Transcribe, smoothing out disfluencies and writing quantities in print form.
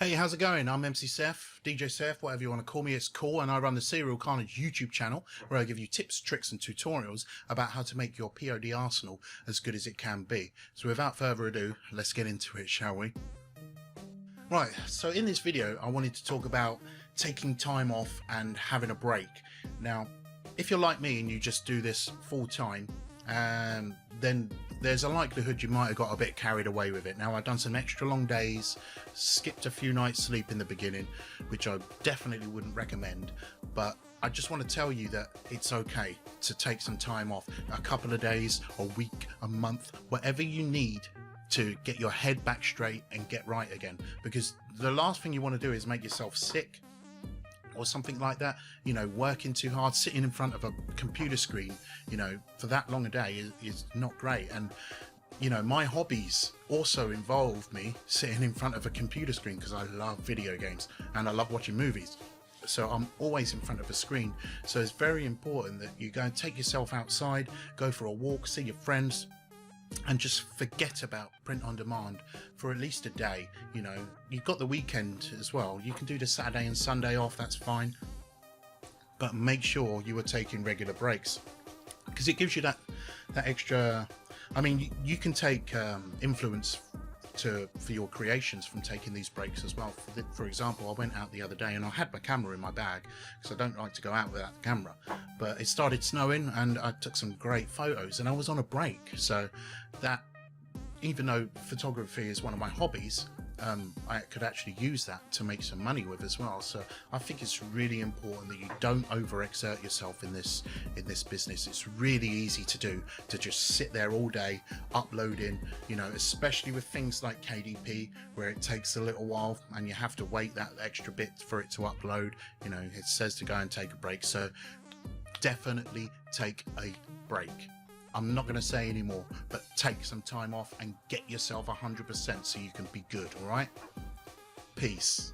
Hey, how's it going? I'm MC Seth, DJ Seth, whatever you want to call me, it's cool, and I run the Serial Carnage YouTube channel where I give you tips, tricks and tutorials about how to make your POD arsenal as good as it can be. So without further ado, let's get into it, shall we? Right, so in this video I wanted to talk about taking time off and having a break. Now, if you're like me and you just do this full time, then there's a likelihood you might have got a bit carried away with it. Now, I've done some extra long days, skipped a few nights sleep in the beginning, which I definitely wouldn't recommend, but I just want to tell you that it's okay to take some time off, a couple of days, a week, a month, whatever you need to get your head back straight and get right again, because the last thing you want to do is make yourself sick or something like that. You know, working too hard, sitting in front of a computer screen, you know, for that long a day is not great. And you know, my hobbies also involve me sitting in front of a computer screen because I love video games and I love watching movies, so I'm always in front of a screen. So it's very important that you go and take yourself outside, go for a walk, see your friends, and just forget about print on demand for at least a day. You know, you've got the weekend as well, you can do the Saturday and Sunday off, that's fine, but make sure you are taking regular breaks, because it gives you that extra. I mean, you can take influence for your creations from taking these breaks as well. For example, I went out the other day and I had my camera in my bag because I don't like to go out without the camera, but it started snowing and I took some great photos and I was on a break. So that, even though photography is one of my hobbies, I could actually use that to make some money with as well. So I think it's really important that you don't overexert yourself in this business. It's really easy to do, to just sit there all day uploading, you know, especially with things like KDP where it takes a little while and you have to wait that extra bit for it to upload. You know, it says to go and take a break, so definitely take a break. I'm not going to say anymore, but take some time off and get yourself 100% so you can be good, all right? Peace.